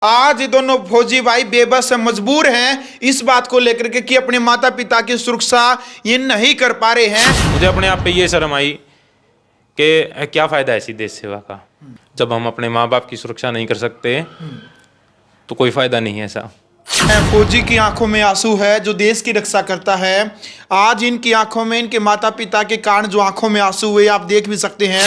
आज ये दोनों फौजी भाई बेबस मजबूर हैं इस बात को लेकर के कि अपने माता पिता की सुरक्षा ये नहीं कर पा रहे हैं। मुझे अपने आप पे ये शर्म आई कि क्या फ़ायदा है ऐसी देश सेवा का, जब हम अपने माँ बाप की सुरक्षा नहीं कर सकते तो कोई फ़ायदा नहीं है ऐसा। फौजी की आंखों में आंसू है जो देश की रक्षा करता है। आज इनकी आंखों में इनके माता पिता के कारण जो आंखों में आंसू हुए आप देख भी सकते हैं।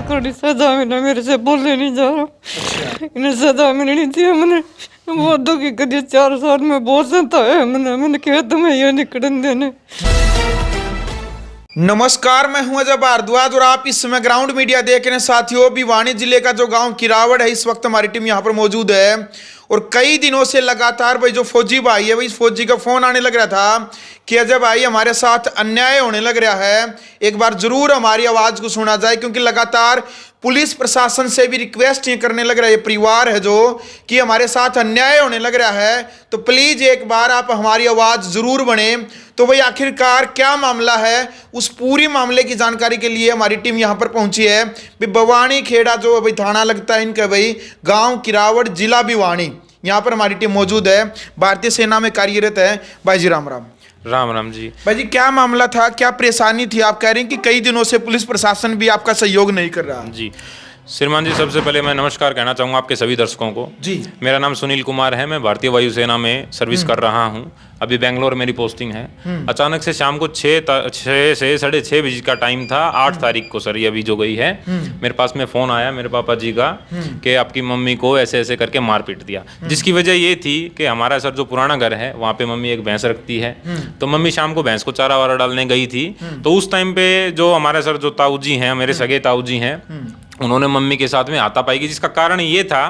कड़ी सजा मिला, मेरे से बोलने नहीं जा रहा। इन्हें सजा मिलनी थी। मैंने बहुत दुखी करिए 4 साल में बहुत सताया। मैंने कहा तुम्हें ये निकलन देने। नमस्कार, मैं हूं अजय भारद्वाज और आप इस समय ग्राउंड मीडिया देख रहे हैं। साथियों, भिवानी जिले का जो गांव किरावड़ है, इस वक्त हमारी टीम यहां पर मौजूद है और कई दिनों से लगातार भाई जो फौजी भाई है, भाई इस फौजी का फोन आने लग रहा था कि अजय भाई हमारे साथ अन्याय होने लग रहा है, एक बार जरूर हमारी आवाज को सुना जाए। क्योंकि लगातार पुलिस प्रशासन से भी रिक्वेस्ट ये करने लग रहा है, ये परिवार है जो कि हमारे साथ अन्याय होने लग रहा है, तो प्लीज एक बार आप हमारी आवाज जरूर बने। तो भाई आखिरकार क्या मामला है, उस पूरी मामले की जानकारी के लिए हमारी टीम यहाँ पर पहुंची है। भिवानी खेड़ा जो भाई थाना लगता है इनका, भाई गांव किरावड़, जिला भिवानी, यहाँ पर हमारी टीम मौजूद है। भारतीय सेना में कार्यरत है। भाई जी राम राम। राम राम जी। भाई जी क्या मामला था, क्या परेशानी थी? आप कह रहे हैं कि कई दिनों से पुलिस प्रशासन भी आपका सहयोग नहीं कर रहा। जी श्रीमान जी, सबसे पहले मैं नमस्कार कहना चाहूँगा आपके सभी दर्शकों को। जी, मेरा नाम सुनील कुमार है, मैं भारतीय वायुसेना में सर्विस कर रहा हूँ। अभी बेंगलोर मेरी पोस्टिंग है। अचानक से शाम को 6 से 6:30 बजे का टाइम था, 8 तारीख को सर, ये अभी जो गई है, मेरे पास में फ़ोन आया मेरे पापा जी का कि आपकी मम्मी को ऐसे ऐसे करके मार पीट दिया। जिसकी वजह ये थी कि हमारा सर जो पुराना घर है वहाँ पे मम्मी एक भैंस रखती है, तो मम्मी शाम को भैंस को चारा वारा डालने गई थी। तो उस टाइम पे जो हमारे सर जो ताऊ जी हैं, मेरे सगे ताऊ जी हैं, उन्होंने मम्मी के साथ में हाथापाई की, जिसका कारण ये था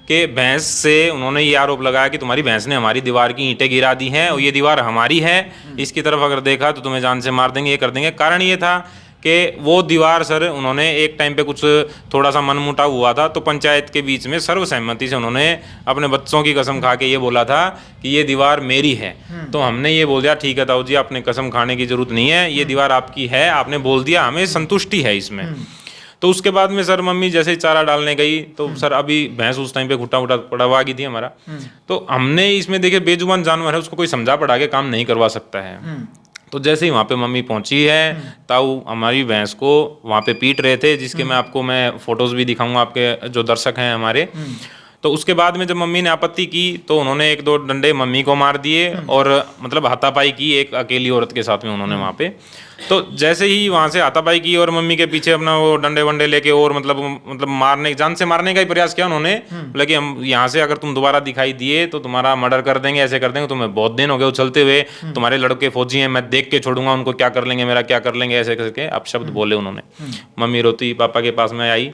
कि भैंस से उन्होंने ये आरोप लगाया कि तुम्हारी भैंस ने हमारी दीवार की ईंटें गिरा दी हैं और ये दीवार हमारी है, इसकी तरफ अगर देखा तो तुम्हें जान से मार देंगे, ये कर देंगे। कारण ये था कि वो दीवार सर, उन्होंने एक टाइम पे कुछ थोड़ा सा मनमुटाव हुआ था, तो पंचायत के बीच में सर्वसहमति से उन्होंने अपने बच्चों की कसम खा के ये बोला था कि ये दीवार मेरी है। तो हमने ये बोल दिया, ठीक है ताऊ जी, आपने कसम खाने की जरूरत नहीं है, ये दीवार आपकी है, आपने बोल दिया, हमें संतुष्टि है इसमें। तो उसके बाद में सर मम्मी जैसे ही चारा डालने गई तो सर अभी भैंस उस टाइम पे घुटा उटा पड़वा गई थी हमारा। तो हमने इसमें देखे बेजुबान जानवर है, उसको कोई समझा पढ़ा के काम नहीं करवा सकता है। तो जैसे ही वहाँ पे मम्मी पहुंची है, ताऊ हमारी भैंस को वहाँ पे पीट रहे थे, जिसके मैं फोटोज भी दिखाऊंगा आपके जो दर्शक हैं हमारे। तो उसके बाद में जब मम्मी ने आपत्ति की तो उन्होंने 1-2 डंडे मम्मी को मार दिए और मतलब हाथापाई की एक अकेली औरत के साथ में उन्होंने वहाँ पे। तो जैसे ही वहाँ से हाथापाई की और मम्मी के पीछे अपना वो डंडे वंडे लेके और मतलब मारने, जान से मारने का ही प्रयास किया उन्होंने। बोला कि हम यहाँ से अगर तुम दोबारा दिखाई दिए तो तुम्हारा मर्डर कर देंगे, ऐसे कर देंगे, तुम्हें बहुत दिन हो गए उछलते हुए, तुम्हारे लड़के फौजी हैं, मैं देख के छोड़ूंगा उनको, क्या कर लेंगे, मेरा क्या कर लेंगे, ऐसे करके आप शब्द बोले उन्होंने। मम्मी रोती पापा के पास में आई,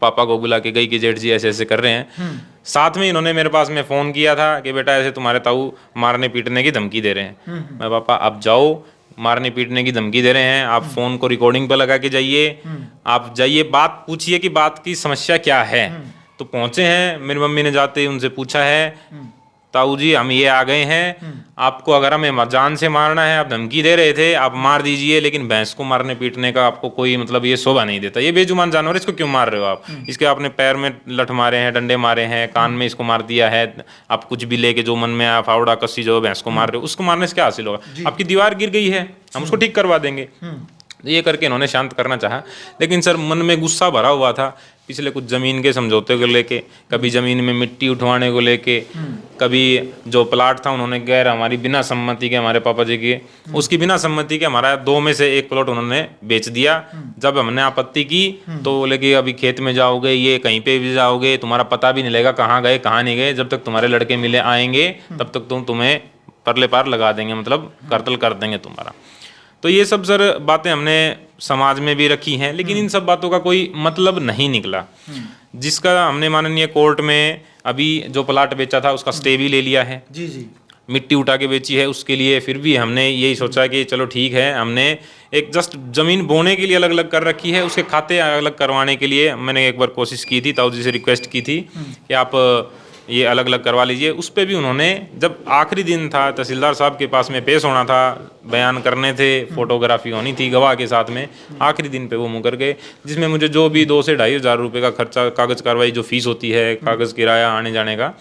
पापा को बुला के गई कि जेठ जी ऐसे ऐसे कर रहे हैं। साथ में इन्होंने मेरे पास में फ़ोन किया था कि बेटा ऐसे तुम्हारे ताऊ मारने पीटने की धमकी दे रहे हैं। मैं पापा आप जाओ, मारने पीटने की धमकी दे रहे हैं, आप फ़ोन को रिकॉर्डिंग पे लगा के जाइए, आप जाइए, बात पूछिए कि बात की समस्या क्या है। तो पहुँचे हैं, मेरी मम्मी ने जाते ही उनसे पूछा है, ताऊ जी हम ये आ गए हैं, आपको अगर हमें जान से मारना है, आप धमकी दे रहे थे, आप मार दीजिए, लेकिन भैंस को मारने पीटने का आपको कोई मतलब ये शोभा नहीं देता, ये बेजुबान जानवर, इसको क्यों मार रहे हो आप? इसके आपने पैर में लठ मारे हैं, डंडे मारे हैं, कान में इसको मार दिया है, आप कुछ भी लेके जो मन में आया फावड़ा कस्सी जो भैंस को मार रहे हो, उसको मारने से क्या हासिल होगा? आपकी दीवार गिर गई है, हम उसको ठीक करवा देंगे। ये करके इन्होंने शांत करना चाहा, लेकिन सर मन में गुस्सा भरा हुआ था पिछले कुछ ज़मीन के समझौते को लेके, कभी ज़मीन में मिट्टी उठवाने को लेके, कभी जो प्लाट था उन्होंने गैर हमारी बिना सम्मति के, हमारे पापा जी की उसकी बिना सम्मति के हमारा 2 में से 1 प्लॉट उन्होंने बेच दिया। जब हमने आपत्ति की तो बोले कि अभी खेत में जाओगे, ये कहीं पे भी जाओगे, तुम्हारा पता भी नहीं लगेगा कहाँ गए कहाँ नहीं गए, जब तक तुम्हारे लड़के मिले आएंगे तब तक तुम्हें परले पार लगा देंगे, मतलब कत्ल कर देंगे तुम्हारा। तो ये सब सर बातें हमने समाज में भी रखी हैं, लेकिन इन सब बातों का कोई मतलब नहीं निकला, जिसका हमने माननीय कोर्ट में अभी जो प्लाट बेचा था उसका स्टे भी ले लिया है। जी जी, मिट्टी उठा के बेची है उसके लिए, फिर भी हमने यही सोचा कि चलो ठीक है, हमने एक जस्ट ज़मीन बोने के लिए अलग अलग कर रखी है, उसके खाते अलग करवाने के लिए मैंने एक बार कोशिश की थी, ताऊ जी से रिक्वेस्ट की थी कि आप ये अलग अलग करवा लीजिए। उस पर भी उन्होंने, जब आखिरी दिन था, तहसीलदार साहब के पास में पेश होना था, बयान करने थे, फोटोग्राफी होनी थी गवाह के साथ में, आखिरी दिन पे वो मुकर गए, जिसमें मुझे जो भी 2 से 2.5 हज़ार रुपये का खर्चा, कागज़ कार्रवाई जो फीस होती है, कागज़ किराया आने जाने का,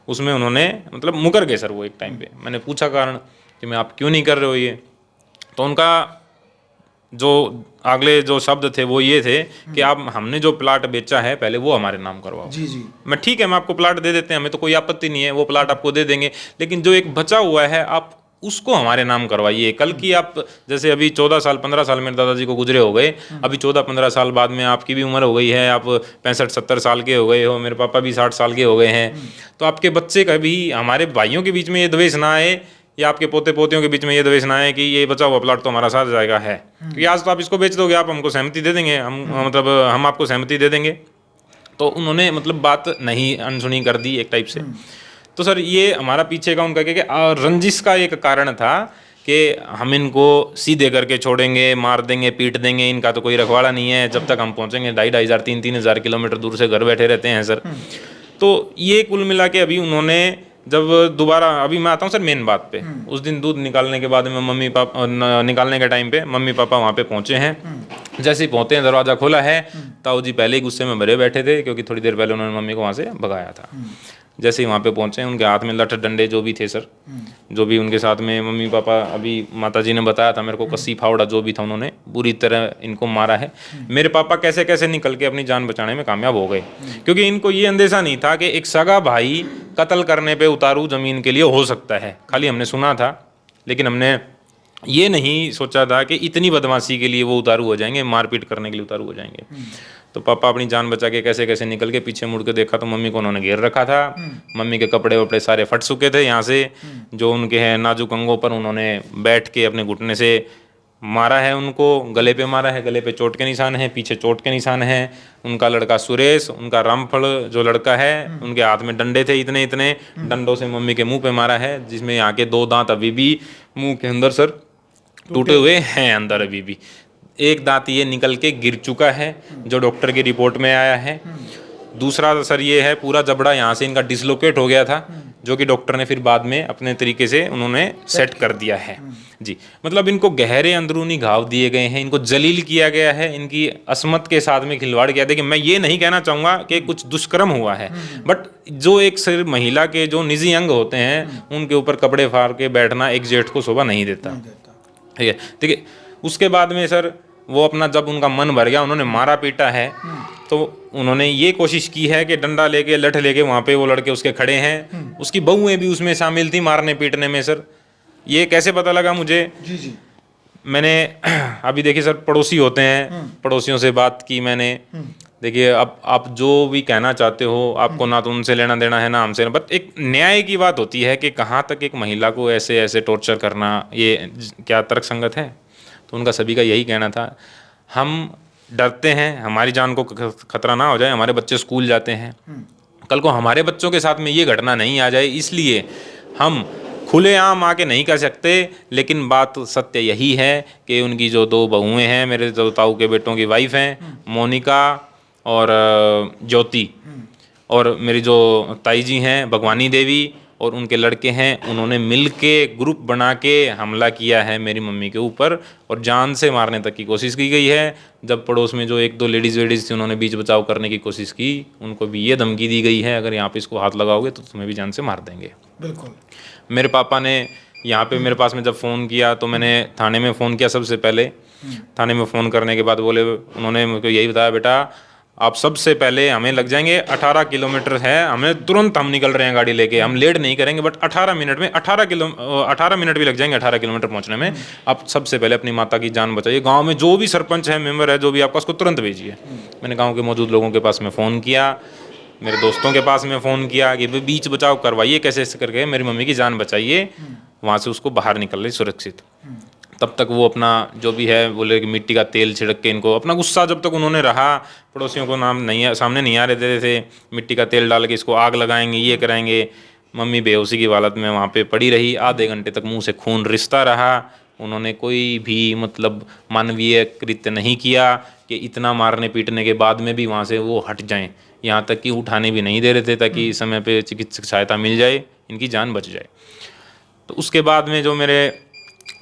उसमें उन्होंने मतलब मुकर गए सर वो एक टाइम पे। मैंने पूछा कारण कि मैं आप क्यों नहीं कर रहे हो ये, तो उनका जो अगले जो शब्द थे वो ये थे कि आप, हमने जो प्लाट बेचा है पहले वो हमारे नाम करवाओ। जी जी। मैं ठीक है, मैं आपको प्लाट दे देते हैं, हमें तो कोई आपत्ति नहीं है, वो प्लाट आपको दे देंगे, लेकिन जो एक बचा हुआ है आप उसको हमारे नाम करवाइए। कल की आप, जैसे अभी 14 साल 15 साल मेरे दादाजी को गुजरे हो गए, अभी 14-15 साल बाद में आपकी भी उम्र हो गई है, आप 65-70 साल के हो गए हो, मेरे पापा भी 60 साल के हो गए हैं, तो आपके बच्चे का भी, हमारे भाइयों के बीच में ये द्वेष ना आए, या आपके पोते पोतियों के बीच में ये द्वेष ना आए कि ये बचा हुआ प्लाट तो हमारा साथ जाएगा है, क्योंकि आज तो आप इसको बेच दोगे, आप हमको सहमति दे देंगे, मतलब हम आपको सहमति दे देंगे। तो उन्होंने मतलब बात नहीं अनसुनी कर दी एक टाइप से। तो सर ये हमारा पीछे का उनका क्या रंजिश का एक कारण था कि हम इनको सीधे करके छोड़ेंगे, मार देंगे, पीट देंगे, इनका तो कोई रखवाड़ा नहीं है, जब तक हम पहुंचेंगे 2.5 हज़ार 3 हज़ार किलोमीटर दूर से घर बैठे रहते हैं सर। तो ये कुल मिला के अभी उन्होंने जब दोबारा, अभी मैं आता हूँ सर मेन बात पे, उस दिन दूध निकालने के बाद में मम्मी पापा निकालने के टाइम पे मम्मी पापा वहाँ पे पहुँचे हैं। जैसे ही पहुँचे हैं, दरवाज़ा खोला है, ताऊ जी पहले ही गुस्से में भरे बैठे थे, क्योंकि थोड़ी देर पहले उन्होंने मम्मी को वहाँ से भगाया था। जैसे ही वहाँ पे पहुँचे, उनके हाथ में लठ डंडे जो भी थे सर, जो भी उनके साथ में मम्मी पापा, अभी माताजी ने बताया था मेरे को, कस्सी फावड़ा जो भी था, उन्होंने बुरी तरह इनको मारा है। मेरे पापा कैसे कैसे निकल के अपनी जान बचाने में कामयाब हो गए, क्योंकि इनको ये अंदेशा नहीं था कि एक सगा भाई कत्ल करने पे उतारू ज़मीन के लिए हो सकता है। खाली हमने सुना था, लेकिन हमने ये नहीं सोचा था कि इतनी बदमाशी के लिए वो उतारू हो जाएंगे, मारपीट करने के लिए उतारू हो जाएंगे। तो पापा अपनी जान बचा के कैसे कैसे निकल के, पीछे मुड़ के देखा तो मम्मी को उन्होंने घेर रखा था। मम्मी के कपड़े वपड़े सारे फट चुके थे, यहाँ से जो उनके हैं नाजुक अंगों पर उन्होंने बैठ के अपने घुटने से मारा है उनको, गले पे मारा है, गले पे चोट के निशान है, पीछे चोट के निशान है। उनका लड़का सुरेश, उनका रामफल जो लड़का है, उनके हाथ में डंडे थे, इतने इतने डंडों से मम्मी के मुंह पे मारा है, जिसमें यहाँ के 2 दांत अभी भी मुंह के अंदर सर टूटे हुए हैं, अंदर अभी भी। एक दांत ये निकल के गिर चुका है, जो डॉक्टर की रिपोर्ट में आया है। दूसरा सर ये है, पूरा जबड़ा यहाँ से इनका डिसलोकेट हो गया था, जो कि डॉक्टर ने फिर बाद में अपने तरीके से उन्होंने सेट कर दिया है जी। मतलब इनको गहरे अंदरूनी घाव दिए गए हैं, इनको जलील किया गया है, इनकी असमत के साथ में खिलवाड़ किया। देखिए मैं ये नहीं कहना चाहूँगा कि कुछ दुष्कर्म हुआ है, बट जो एक सिर्फ महिला के जो निजी अंग होते हैं, उनके ऊपर कपड़े फाड़ के बैठना एक जेठ को शोभा नहीं देता, ठीक है। देखिए उसके बाद में सर वो अपना, जब उनका मन भर गया, उन्होंने मारा पीटा है, तो उन्होंने ये कोशिश की है कि डंडा लेके, लठ लेके वहाँ पे वो लड़के उसके खड़े हैं, उसकी बहुएं भी उसमें शामिल थी मारने पीटने में सर। ये कैसे पता लगा मुझे? जी जी। मैंने अभी देखिए सर, पड़ोसी होते हैं, पड़ोसियों से बात की मैंने। देखिए अब आप जो भी कहना चाहते हो, आपको ना तो उनसे लेना देना है ना हमसे, बट एक न्याय की बात होती है कि कहाँ तक एक महिला को ऐसे ऐसे टॉर्चर करना, ये क्या तर्कसंगत है? तो उनका सभी का यही कहना था, हम डरते हैं हमारी जान को खतरा ना हो जाए, हमारे बच्चे स्कूल जाते हैं, कल को हमारे बच्चों के साथ में ये घटना नहीं आ जाए, इसलिए हम खुलेआम आके नहीं कह सकते। लेकिन बात सत्य यही है कि उनकी जो 2 बहुएं हैं, मेरे जो ताऊ के बेटों की वाइफ हैं, मोनिका और ज्योति, और मेरी जो ताई जी हैं भगवानी देवी, और उनके लड़के हैं, उन्होंने मिल के ग्रुप बना के हमला किया है मेरी मम्मी के ऊपर, और जान से मारने तक की कोशिश की गई है। जब पड़ोस में जो 1-2 लेडीज़ थी, उन्होंने बीच बचाव करने की कोशिश की, उनको भी ये धमकी दी गई है, अगर यहाँ पे इसको हाथ लगाओगे तो तुम्हें भी जान से मार देंगे। बिल्कुल। मेरे पापा ने यहाँ पे मेरे पास में जब फ़ोन किया, तो मैंने थाने में फ़ोन किया सबसे पहले। थाने में फ़ोन करने के बाद बोले, उन्होंने मुझको यही बताया, बेटा आप सबसे पहले, हमें लग जाएंगे 18 किलोमीटर है, हमें तुरंत, हम निकल रहे हैं गाड़ी लेके, हम लेट नहीं करेंगे, बट 18 मिनट में 18 मिनट भी लग जाएंगे 18 किलोमीटर पहुंचने में। आप सबसे पहले अपनी माता की जान बचाइए, गांव में जो भी सरपंच है, मेंबर है, जो भी आपका, उसको तुरंत भेजिए। मैंने गाँव के मौजूद लोगों के पास में फ़ोन किया, मेरे दोस्तों के पास में फ़ोन किया कि बीच बचाव करवाइए, कैसे ऐसे करके मेरी मम्मी की जान बचाइए, वहाँ से उसको बाहर निकल रही सुरक्षित। तब तक वो अपना जो भी है, बोले कि मिट्टी का तेल छिड़क के इनको, अपना गुस्सा जब तक उन्होंने रहा, पड़ोसियों को सामने नहीं आ रहे देते थे, मिट्टी का तेल डाल के इसको आग लगाएंगे, ये कराएंगे। मम्मी बेहोशी की हालत में वहाँ पे पड़ी रही, आधे घंटे तक मुंह से खून रिसता रहा। उन्होंने कोई भी मतलब मानवीय कृत्य नहीं किया कि इतना मारने पीटने के बाद में भी वहाँ से वो हट जाएं, यहाँ तक कि उठाने भी नहीं दे रहे थे ताकि समय पे चिकित्सक सहायता मिल जाए, इनकी जान बच जाए। तो उसके बाद में जो मेरे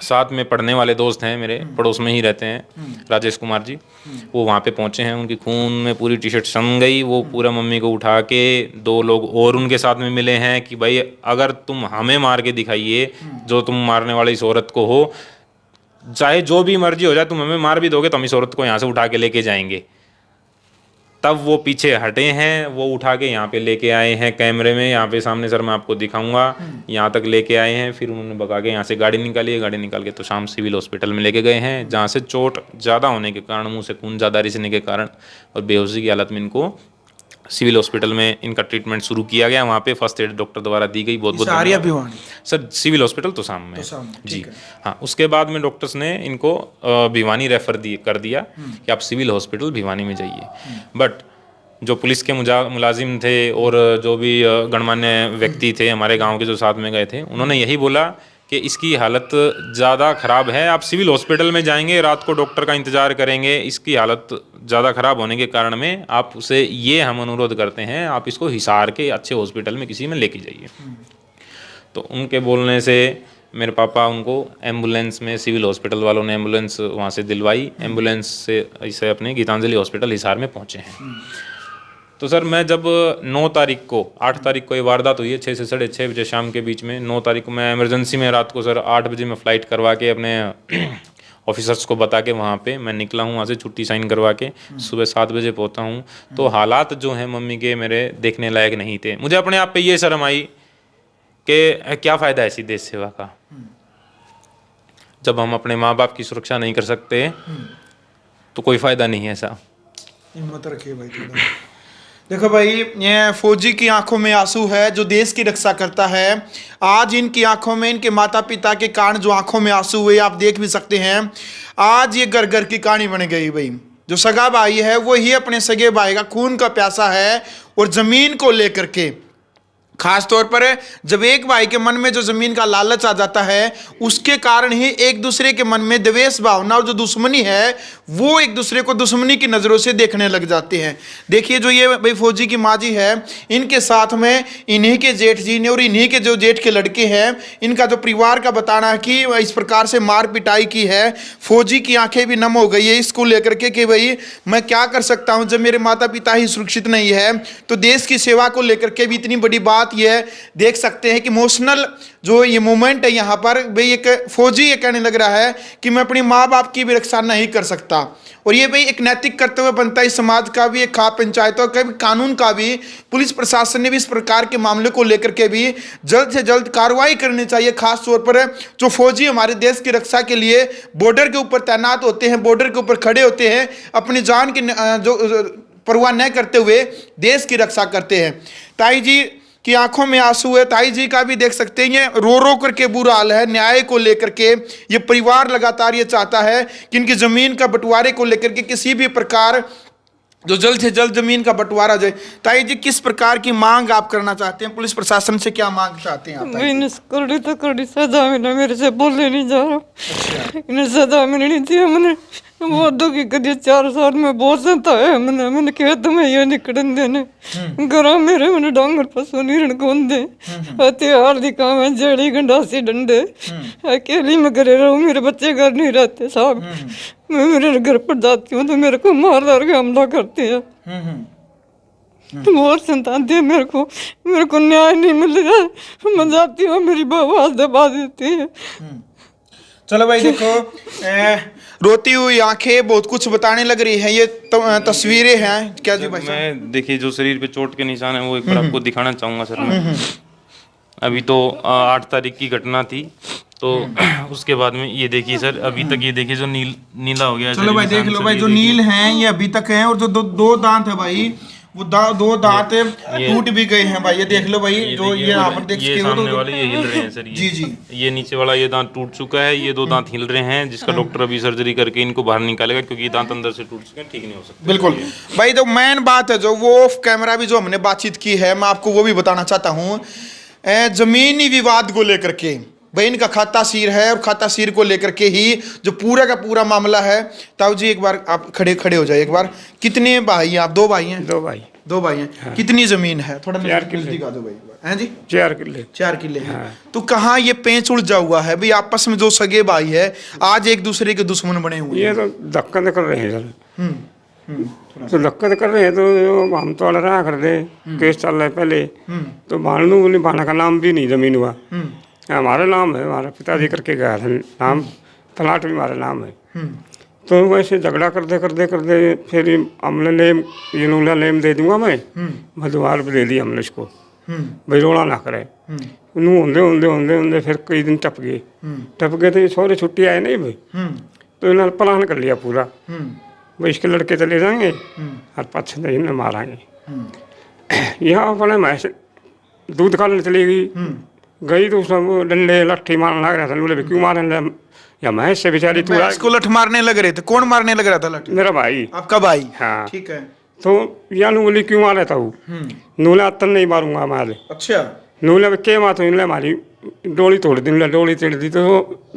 साथ में पढ़ने वाले दोस्त हैं, मेरे पड़ोस में ही रहते हैं, राजेश कुमार जी, वो वहाँ पे पहुँचे हैं। उनकी खून में पूरी टी शर्ट सम गई। वो पूरा मम्मी को उठा के 2 लोग और उनके साथ में मिले हैं कि भाई अगर तुम हमें मार के दिखाइए, जो तुम मारने वाली इस औरत को हो, चाहे जो भी मर्जी हो जाए, तुम हमें मार भी दोगे तो हम इस औरत को यहाँ से उठा के लेके जाएंगे। तब वो पीछे हटे हैं, वो उठा के यहाँ पे लेके आए हैं कैमरे में, यहाँ पे सामने सर मैं आपको दिखाऊंगा, यहाँ तक लेके आए हैं। फिर उन्होंने भगा के यहाँ से गाड़ी निकाली है, गाड़ी निकाल के तो शाम सिविल हॉस्पिटल में लेके गए हैं, जहाँ से चोट ज़्यादा होने के कारण, मुंह से खून ज़्यादा रिसने के कारण और बेहोशी की हालत में इनको सिविल हॉस्पिटल में इनका ट्रीटमेंट शुरू किया गया। वहाँ पे फर्स्ट एड डॉक्टर द्वारा दी गई। बहुत बहुत Arya Bhiwani sir, civil hospital तो सामने जी। हाँ, उसके बाद में डॉक्टर्स ने इनको भिवानी रेफर कर दिया कि आप सिविल हॉस्पिटल भिवानी में जाइए। बट जो पुलिस के मुलाजिम थे और जो भी गणमान्य व्यक्ति थे हमारे गांव के जो साथ में गए थे, उन्होंने यही बोला कि इसकी हालत ज़्यादा ख़राब है, आप सिविल हॉस्पिटल में जाएंगे, रात को डॉक्टर का इंतज़ार करेंगे, इसकी हालत ज़्यादा ख़राब होने के कारण में आप उसे ये हम अनुरोध करते हैं, आप इसको हिसार के अच्छे हॉस्पिटल में किसी में लेके जाइए। तो उनके बोलने से मेरे पापा उनको एम्बुलेंस में, सिविल हॉस्पिटल वालों ने एम्बुलेंस वहाँ से दिलवाई, एम्बुलेंस से इसे अपने गीतांजलि हॉस्पिटल हिसार में पहुँचे हैं। तो सर मैं जब 9 तारीख को, 8 तारीख को ये वारदात हुई है 6 से 6:30 बजे शाम के बीच में। 9 तारीख को मैं इमरजेंसी में रात को सर 8 बजे में फ़्लाइट करवा के अपने ऑफिसर्स को बता के वहाँ पे मैं निकला हूँ, वहाँ से छुट्टी साइन करवा के सुबह 7 बजे पहुँचा हूँ। तो हालात जो हैं मम्मी के मेरे देखने लायक नहीं थे। मुझे अपने आप पे ये शर्म आई कि क्या फ़ायदा ऐसी देश सेवा का, जब हम अपने माँ बाप की सुरक्षा नहीं कर सकते तो कोई फ़ायदा नहीं है ऐसा। हिम्मत रखिए भाई थोड़ा। देखो भाई, ये फौजी की आंखों में आंसू है जो देश की रक्षा करता है। आज इनकी आंखों में इनके माता पिता के कारण जो आंखों में आंसू हुए आप देख भी सकते हैं। आज ये घर घर की कहानी बन गई भाई। जो सगा भाई है वो ही अपने सगे भाई का खून का प्यासा है और जमीन को लेकर के, खास तौर पर जब एक भाई के मन में जो जमीन का लालच आ जाता है, उसके कारण ही एक दूसरे के मन में द्वेष भावना और जो दुश्मनी है वो एक दूसरे को दुश्मनी की नज़रों से देखने लग जाते हैं। देखिए जो ये भाई फौजी की माँ जी है, इनके साथ में इन्हीं के जेठ जी ने और इन्हीं के जो जेठ के लड़के हैं, इनका जो परिवार का बताना है कि इस प्रकार से मार पिटाई की है। फौजी की आंखें भी नम हो गई है इसको लेकर के कि भाई मैं क्या कर सकता हूँ, जब मेरे माता पिता ही सुरक्षित नहीं है तो देश की सेवा को लेकर के भी इतनी बड़ी बात ये देख सकते हैं कि इमोशनल जो ये मोमेंट है यहाँ पर भाई, एक फौजी ये कहने लग रहा है कि मैं अपनी माँ बाप की भी रक्षा नहीं कर सकता। और ये भाई एक नैतिक कर्तव्य बनता है समाज का भी, एक खाप पंचायतों का भी, कानून का भी। पुलिस प्रशासन ने भी इस प्रकार के मामले को लेकर के भी जल्द से जल्द कार्रवाई करनी चाहिए। खास तौर पर जो फौजी हमारे देश की रक्षा के लिए बॉर्डर के ऊपर तैनात होते हैं, बॉर्डर के ऊपर खड़े होते हैं, अपनी जान की जो परवाह न करते हुए देश की रक्षा करते हैं। ताई जी की आंखों में आंसू है, ताई जी का भी देख सकते हैं, ये रो रो करके बुरा हाल है। न्याय को लेकर के ये परिवार लगातार ये चाहता है कि इनकी ज़मीन का बंटवारे को लेकर के किसी भी प्रकार जो जल्द से जल्द ज़मीन का बंटवारा जाए। ताई जी किस प्रकार की मांग आप करना चाहते हैं, पुलिस प्रशासन से क्या मांग चाहते हैं आप? मैंने कड़ी तो कड़ी सजा मिला, मेरे से बोले नहीं जा रहा। इन्हें सजा मिलनी थी। मैंने वो दुखी कदी 4 साल में बहुत सताया मैंने खेत में ये निकलन देने घर मेरे मैंने डांगर पशु नीरण कौन दे हथियार दिखा मैं जड़ी गंडासी डंडे अकेली में घरे रहूं, मेरे बच्चे घर नहीं रहते साहब। मैं मेरे घर पर जाती हूँ तो मेरे को मार मार के हमला करते हैं। बहुत संतान थी मेरे को न्याय नहीं मिल रहा। मैं जाती हूँ मेरी आवाज दबा देती है। चलो भाई देखो, रोती हुई आंखें बहुत कुछ बताने लग रही है। ये तस्वीरें हैं क्या जी भाई? मैं देखिए जो शरीर पे चोट के निशान है वो एक बार आपको दिखाना चाहूँगा सर। मैं अभी तो 8 तारीख की घटना थी, तो उसके बाद में ये देखिए सर, अभी तक ये देखिए जो नीला हो गया। चलो भाई देख लो भाई, जो नील हैं ये अभी तक हैं, और जो दो दांत है भाई वो 2 दांत टूट भी गए हैं भाई। ये देख लो भाई, जो ये यहाँ पर देख ये सामने वाले ये हिल रहे हैं सर। जी जी, ये नीचे वाला ये दांत टूट चुका है, ये 2 दांत हिल रहे हैं, जिसका डॉक्टर अभी सर्जरी करके इनको बाहर निकालेगा, क्योंकि ये दांत अंदर से टूट चुके हैं, ठीक नहीं हो सकते। बिल्कुल भाई, तो मेन बात है जो वो ऑफ कैमरा भी जो हमने बातचीत की है, मैं आपको वो भी बताना चाहता हूँ। जमीनी विवाद को लेकर के भाई इनका खाता सीर है, और खाता सीर को लेकर के ही जो पूरा का पूरा मामला है। ताऊ जी एक बार आप खड़े हो जाए एक बार। कितने भाई हैं आप? 2 भाई हैं? 2 भाई। 2 भाई हैं। कितनी जमीन है? थोड़ा 4 किले। नजदीक आ दो भाई। हैं जी? 4 किले। 4 किले हैं। तो कहाँ ये पेंच उलझा हुआ है भाई? आपस में जो सगे भाई है आज एक दूसरे के दुश्मन बने हुए ये हैं। तो धक्का कर रहे हैं सर, हम्म, तो धक्का कर रहे हैं, तो हम तो लड़ा कर दे, केस चल रहा है पहले, तो भानु बोली भाना का नाम भी नहीं जमीन हुआ, हमारा नाम है, हमारा पिताजी करके गया था नाम, तलाट भी हमारा नाम है। तो वैसे झगड़ा करते करते करते फिर हमने लेम, ये नूला लेम दे दूंगा मैं, मधुवार भी दे दी हमने इसको, भाई रोड़ा ना करे। नू होंदे होंदे होंदे होंदे फिर कई दिन टप गए तो ये छोरे छुट्टी आए नहीं भाई, तो इन्होंने प्लान कर लिया पूरा, भाई इसके लड़के चले जाएंगे और पछ नहीं इन्हें मारेंगे। यहाँ अपने भैंस दूध खाने चली गई तो सब डंडे लट्ठी मारने लग रहा था, बोले क्यों मारने, या भैंस से बेचारी तू इसको लठ मारने लग रहे थे? कौन मारने लग रहा था लठ? मेरा भाई। आपका भाई? हाँ ठीक है। तो या नू बोली क्यों मारा था वो, नूला अतन नहीं मारूंगा मारे। अच्छा। नूला के मातो इनले हमारी डोली तोड़ दी, डोली तोड़ दी तो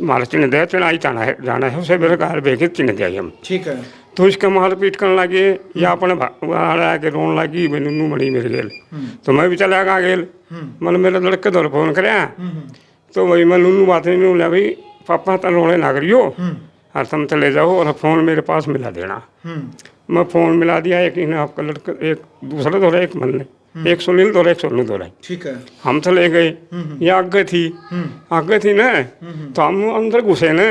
मारा चिन्ह दे चढ़ाई जाना है उसे मेरे घर भेज चिन्ह दिया हम। ठीक है। तो इसका मार पीट करने लगे या अपने आके रोन लगी, मैं नूनू मड़ी मेरे गेल, तो मैं भी चला गया गेल, मैंने मेरे लड़के दौर फोन कराया, तो भाई मैं नूनू बात नहीं बोला, भाई पापा तो रोने लग रही हो और तुम चले जाओ और फोन मेरे पास मिला देना। मैं फोन मिला दिया, एक इन्हें आपका लड़का, एक दूसरा दौरा, एक मन ने, एक सुनील दौरा, एक सोनू दौरा। ठीक है। हम चले गए, ये आगे थी ना, तो हम अंदर घुसे न,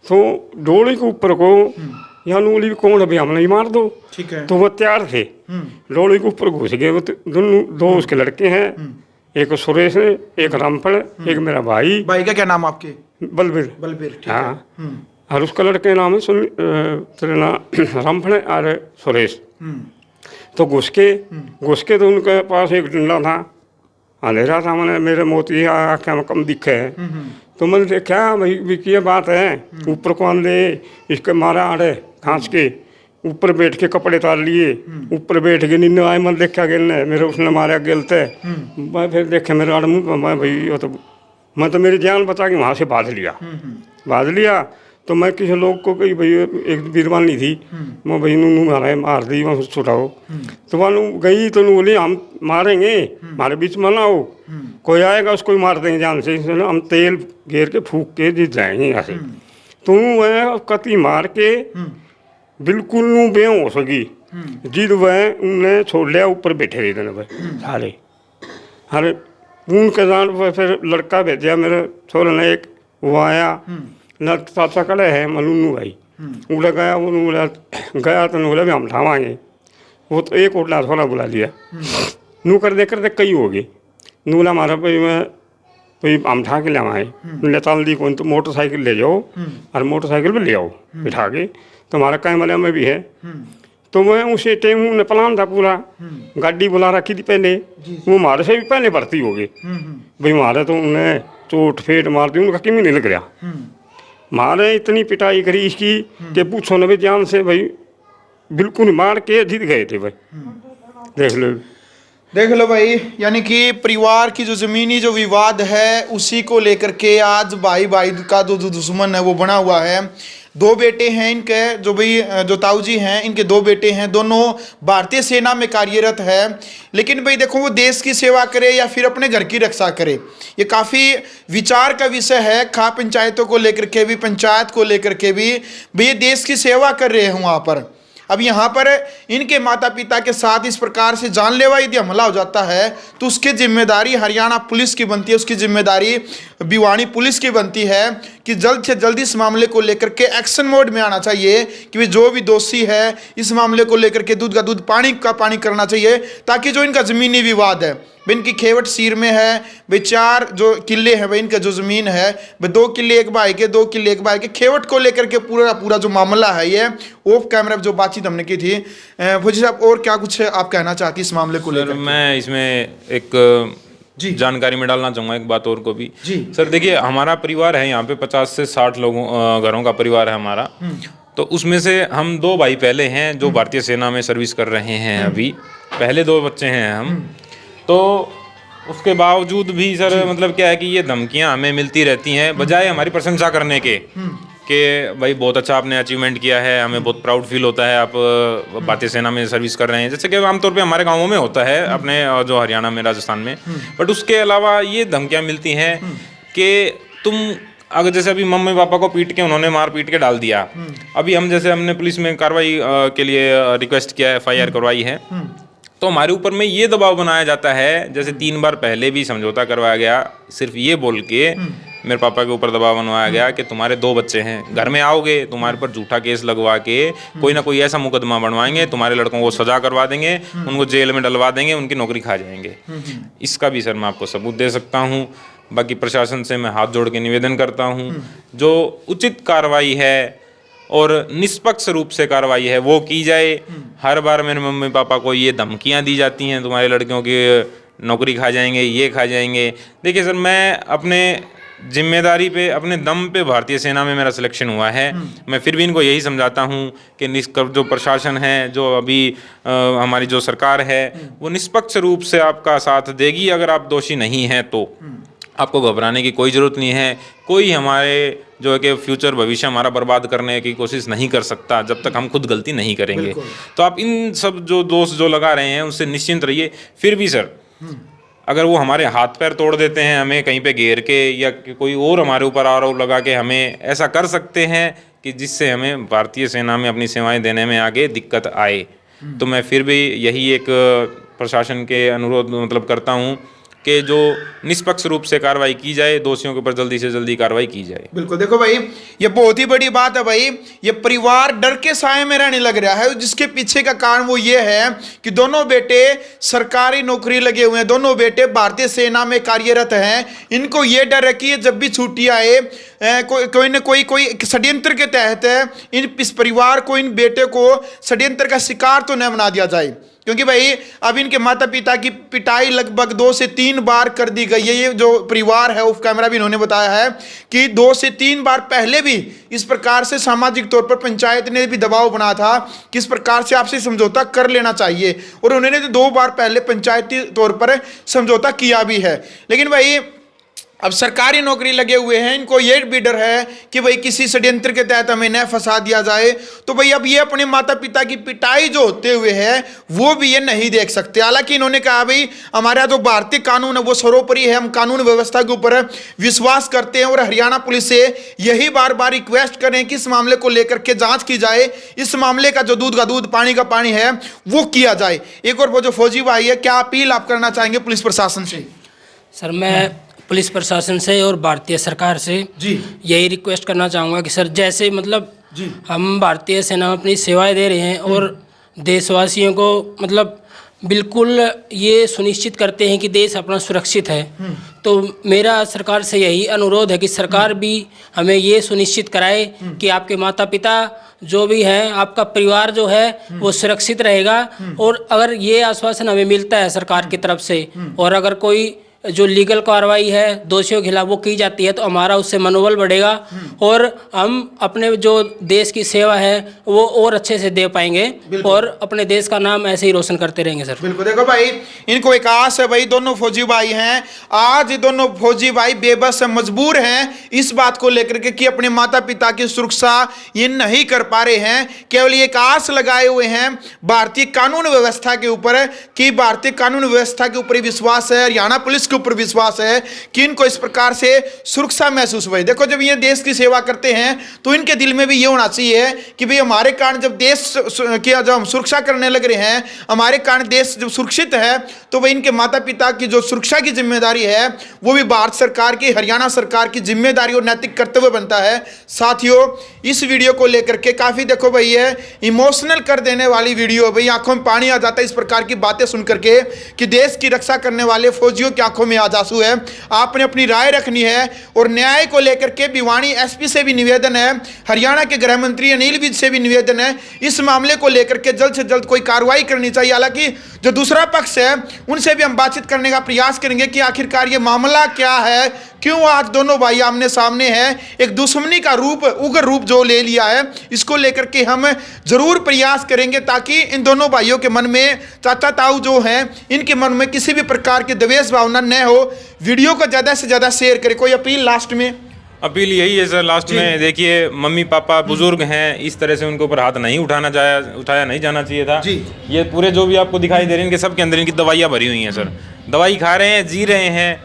तो डोली के ऊपर को या नूली कौन अभी हम नहीं मार दो। ठीक है। तो वो तैयार थे, डोली के ऊपर घुस गए, वो दोनों 2 उसके लड़के हैं, एक सुरेश है, एक रामफल, एक मेरा भाई। भाई का क्या नाम आपके? बलबीर। बलबीर। ठीक हाँ। है। और उसका लड़के नाम है तेरा नाम रामफल और सुरेश। तो घुस के तो उनके पास एक डंडा था, अंधेरा था, मैंने मेरे मोती आँखें में कम दिखे है, तो मैंने देखा भाई क्या बात है, ऊपर को आंदे इसके मारा आड़े खांच के, ऊपर बैठ के कपड़े तार लिए, ऊपर बैठ के नींद आए, मैं देखा गेलने मेरे उसने मारा गेलते, मैं फिर देखे मेरे आड़ मुँह, मैं भाई वो तो मैं तो मेरी जान बचा के वहाँ से बांध लिया। तो मैं किसी लोग को कही भाई एक बीरवानी थी, मैं भाई नू मार दी, मैं छुटाओ, तो वहाँ गई तो नू बोली हम मारेंगे, हमारे बीच में ना हो, कोई आएगा उसको ही मार देंगे जान से, हम तेल घेर के फूक के जीत जाएंगे यहाँ से। तो वह कती मार के बिल्कुल नू बेहोश हो गई, जिद वह उनने छोड़ लिया, ऊपर बैठे रहे थे भाई सारे, अरे उनके जान पर फिर लड़का भेजा मेरे छोरे ने, एक वो आया न चाचा कड़े है मलूनू भाई, बोला गया, वो गया तो बोला भी हम उठावाएंगे, वो तो एक उठला थोड़ा बुला लिया, नू कर दे कई हो गए, नूला हमारा भाई मैं भाई हम उठा के ले आए, ले चल दी कौन, तो मोटरसाइकिल ले जाओ और मोटरसाइकिल पर ले आओ बिठा के, तो हमारा कैमरे में भी है। तो मैं उसे टाइम ने प्लान था पूरा, गाड़ी बुला रखी थी पहले, वो हमारे से भी पहले भर्ती हो गए भाई, हमारे तो उन्हें चोट फेट मार दी, उनका किमी नहीं लग रहा, मारे इतनी पिटाई करी इसकी कि पूछो न भाई जान से, भाई बिल्कुल मार के जीत गए थे भाई। देख लो भाई, यानी कि परिवार की जो जमीनी जो विवाद है उसी को लेकर के आज भाई का जो दुश्मन है वो बना हुआ है। 2 बेटे हैं इनके, जो भाई जो ताऊ जी हैं इनके 2 बेटे हैं, दोनों भारतीय सेना में कार्यरत है, लेकिन भाई देखो वो देश की सेवा करे या फिर अपने घर की रक्षा करे, ये काफ़ी विचार का विषय है। खा पंचायतों को लेकर के भी, पंचायत को लेकर के भी भाई ये देश की सेवा कर रहे हैं वहाँ पर। अब यहाँ पर इनके माता पिता के साथ इस प्रकार से जानलेवा यदि हमला हो जाता है तो उसकी जिम्मेदारी हरियाणा पुलिस की बनती है, उसकी जिम्मेदारी भिवानी पुलिस की बनती है कि जल्द से जल्द इस मामले को लेकर के एक्शन मोड में आना चाहिए कि वे जो भी दोषी है इस मामले को लेकर के दूध का दूध पानी का पानी करना चाहिए, ताकि जो इनका ज़मीनी विवाद है भाई, इनकी खेवट सीर में है भाई, 4 जो किले हैं भाई इनका जो ज़मीन है भाई, 2 किले एक भाई के, 2 किले एक भाई के, खेवट को लेकर के पूरा जो मामला है ये ऑफ कैमरा जो बातचीत हमने की थी। फौजी साहब और क्या कुछ आप कहना चाहती इस मामले को लेकर? मैं इसमें एक जानकारी में डालना चाहूँगा एक बात और को भी। सर देखिए, हमारा परिवार है यहाँ पे 50 से 60 लोगों घरों का परिवार है हमारा, तो उसमें से हम 2 भाई पहले हैं जो भारतीय सेना में सर्विस कर रहे हैं, अभी पहले 2 बच्चे हैं हम, तो उसके बावजूद भी सर मतलब क्या है कि ये धमकियां हमें मिलती रहती हैं, बजाय हमारी प्रशंसा करने के कि भाई बहुत अच्छा आपने अचीवमेंट किया है, हमें बहुत प्राउड फील होता है, आप भारतीय सेना में सर्विस कर रहे हैं, जैसे कि आमतौर पे हमारे गांवों में होता है अपने जो हरियाणा में, राजस्थान में। बट उसके अलावा ये धमकियाँ मिलती हैं कि तुम अगर जैसे अभी मम्मी पापा को पीट के उन्होंने मार पीट के डाल दिया, अभी हम जैसे हमने पुलिस में कार्रवाई के लिए रिक्वेस्ट किया है, FIR करवाई है, तो हमारे ऊपर में ये दबाव बनाया जाता है, जैसे 3 बार पहले भी समझौता करवाया गया, सिर्फ ये बोल के मेरे पापा के ऊपर दबाव बनवाया गया कि तुम्हारे 2 बच्चे हैं, घर में आओगे तुम्हारे पर झूठा केस लगवा के कोई ना कोई ऐसा मुकदमा बनवाएंगे, तुम्हारे लड़कों को सजा करवा देंगे, उनको जेल में डलवा देंगे, उनकी नौकरी खा जाएंगे। इसका भी सर मैं आपको सबूत दे सकता हूँ। बाकी प्रशासन से मैं हाथ जोड़ के निवेदन करता हूँ, जो उचित कार्रवाई है और निष्पक्ष रूप से कार्रवाई है वो की जाए। हर बार मेरे मम्मी पापा को ये धमकियाँ दी जाती हैं, तुम्हारे लड़कियों की नौकरी खा जाएंगे, ये खा जाएंगे। देखिए सर, मैं अपने जिम्मेदारी पे, अपने दम पे भारतीय सेना में मेरा सिलेक्शन हुआ है। मैं फिर भी इनको यही समझाता हूँ कि जो प्रशासन है, जो अभी हमारी जो सरकार है, वो निष्पक्ष रूप से आपका साथ देगी। अगर आप दोषी नहीं हैं तो आपको घबराने की कोई ज़रूरत नहीं है। कोई हमारे जो है कि फ्यूचर भविष्य हमारा बर्बाद करने की कोशिश नहीं कर सकता जब तक हम खुद गलती नहीं करेंगे। तो आप इन सब जो दोष जो लगा रहे हैं उससे निश्चिंत रहिए। फिर भी सर, अगर वो हमारे हाथ पैर तोड़ देते हैं, हमें कहीं पे घेर के या कोई और हमारे ऊपर आरोप लगा के हमें ऐसा कर सकते हैं कि जिससे हमें भारतीय सेना में अपनी सेवाएं देने में आगे दिक्कत आए, तो मैं फिर भी यही एक प्रशासन के अनुरोध मतलब करता हूँ कि जो निष्पक्ष रूप से कार्रवाई की जाए, दोषियों के ऊपर जल्दी से जल्दी कार्रवाई की जाए। बिल्कुल, देखो भाई, ये बहुत ही बड़ी बात है भाई। ये परिवार डर के साए में रहने लग रहा है, जिसके पीछे का कारण वो ये है कि दोनों बेटे सरकारी नौकरी लगे हुए हैं, दोनों बेटे भारतीय सेना में कार्यरत हैं। इनको ये डर है कि जब भी छुट्टी आए कोई न कोई षड्यंत्र के तहत इस परिवार को, इन बेटे को षड्यंत्र का शिकार तो न बना दिया जाए। क्योंकि भाई अब इनके माता पिता की पिटाई लगभग 2 से 3 बार कर दी गई है। ये जो परिवार है, ऑफ कैमरा भी इन्होंने बताया है कि 2 से 3 बार पहले भी इस प्रकार से सामाजिक तौर पर पंचायत ने भी दबाव बना था कि इस प्रकार से आपसे समझौता कर लेना चाहिए, और उन्होंने तो 2 बार पहले पंचायती तौर पर समझौता किया भी है। लेकिन भाई अब सरकारी नौकरी लगे हुए हैं, इनको ये भी डर है कि भाई किसी षड्यंत्र के तहत हमें न फंसा दिया जाए। तो भाई अब ये अपने माता पिता की पिटाई जो होते हुए है वो भी ये नहीं देख सकते। हालांकि इन्होंने कहा भाई हमारा जो भारतीय कानून है वो सर्वोपरि है, हम कानून व्यवस्था के ऊपर विश्वास करते हैं, और हरियाणा पुलिस से यही बार बार रिक्वेस्ट करें कि इस मामले को लेकर के जाँच की जाए, इस मामले का जो दूध का दूध पानी का पानी है वो किया जाए। एक और वो जो फौजी भाई है, क्या अपील आप करना चाहेंगे पुलिस प्रशासन से? सर, मैं पुलिस प्रशासन से और भारतीय सरकार से जी यही रिक्वेस्ट करना चाहूँगा कि सर, जैसे मतलब जी हम भारतीय सेना में अपनी सेवाएं दे रहे हैं और देशवासियों को मतलब बिल्कुल ये सुनिश्चित करते हैं कि देश अपना सुरक्षित है, तो मेरा सरकार से यही अनुरोध है कि सरकार भी हमें ये सुनिश्चित कराए कि आपके माता पिता जो भी हैं, आपका परिवार जो है वो सुरक्षित रहेगा। और अगर ये आश्वासन हमें मिलता है सरकार की तरफ से, और अगर कोई जो लीगल कार्रवाई है दोषियों के खिलाफ वो की जाती है, तो हमारा उससे मनोबल बढ़ेगा और हम अपने जो देश की सेवा है वो और अच्छे से दे पाएंगे और अपने देश का नाम ऐसे ही रोशन करते रहेंगे। सर बिल्कुल, देखो भाई, इनको एक आस है भाई, दोनों फौजी भाई हैं, आज दोनों फौजी भाई बेबस है, मजबूर हैं इस बात को लेकर के कि अपने माता पिता की सुरक्षा ये नहीं कर पा रहे हैं। केवल एक आस लगाए हुए हैं भारतीय कानून व्यवस्था के ऊपर कि भारतीय कानून व्यवस्था के ऊपर विश्वास है, हरियाणा पुलिस के ऊपर विश्वास है कि इनको इस प्रकार से सुरक्षा महसूस हुई। देखो, जब ये देश की सेवा करते हैं तो इनके दिल में भी ये होना चाहिए कि भाई हमारे कारण जब देश की जब हम सुरक्षा करने लग रहे हैं, हमारे कारण देश जब सुरक्षित है, तो भाई इनके माता पिता की जो सुरक्षा की जिम्मेदारी है वो भी भारत सरकार की, हरियाणा सरकार की जिम्मेदारी और नैतिक कर्तव्य बनता है। साथियों, इस वीडियो को लेकर के काफी देखो भाई ये इमोशनल कर देने वाली वीडियो, भाई आंखों में पानी आ जाता है इस प्रकार की बातें सुन करके कि देश की रक्षा करने वाले फौजियों की आंखों में आज आंसू है। आपने अपनी राय रखनी है और न्याय को लेकर के भिवानी एसपी से भी निवेदन है, हरियाणा के गृह मंत्री अनिल विज से भी निवेदन है, इस मामले को लेकर के जल्द से जल्द कोई कार्रवाई करनी चाहिए। हालांकि जो दूसरा पक्ष है उनसे भी हम बातचीत करने का प्रयास करेंगे कि आखिरकार ये मामला क्या है, क्यों आज दोनों भाई आमने सामने हैं, एक दुश्मनी का रूप, उग्र रूप जो ले लिया है, इसको लेकर के हम जरूर प्रयास करेंगे ताकि इन दोनों भाइयों के मन में, चाचा ताऊ जो हैं इनके मन में किसी भी प्रकार की द्वेष भावना न हो। वीडियो को ज़्यादा से ज़्यादा शेयर करें। कोई अपील लास्ट में? अपील यही है सर लास्ट में, देखिए मम्मी पापा बुजुर्ग हैं, इस तरह से उनके ऊपर हाथ नहीं उठाया नहीं जाना चाहिए था जी। ये पूरे जो भी आपको दिखाई दे रहे हैं इनके सबके अंदर इनकी दवाइयाँ भरी हुई हैं सर, दवाई खा रहे हैं, जी रहे हैं।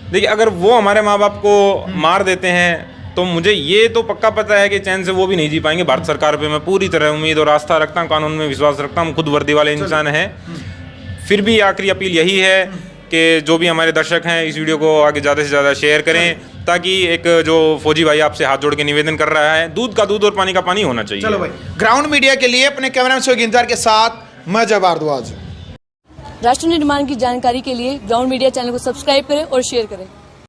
देखिए अगर वो हमारे माँ बाप को मार देते हैं तो मुझे ये तो पक्का पता है कि चैन से वो भी नहीं जी पाएंगे। भारत सरकार पे मैं पूरी तरह उम्मीद और आस्था रखता हूँ, कानून में विश्वास रखता हूँ, खुद वर्दी वाले इंसान हैं। फिर भी आखिरी अपील यही है कि जो भी हमारे दर्शक हैं इस वीडियो को आगे ज़्यादा से ज़्यादा शेयर करें, ताकि एक जो फौजी भाई आपसे हाथ जोड़ के निवेदन कर रहा है, दूध का दूध और पानी का पानी होना चाहिए। चलो भाई, ग्राउंड मीडिया के लिए अपने कैमरामैन शोएब इंतजार के साथ मैं जब भारद्वाज। राष्ट्र निर्माण की जानकारी के लिए ग्राउंड मीडिया चैनल को सब्सक्राइब करें और शेयर करें।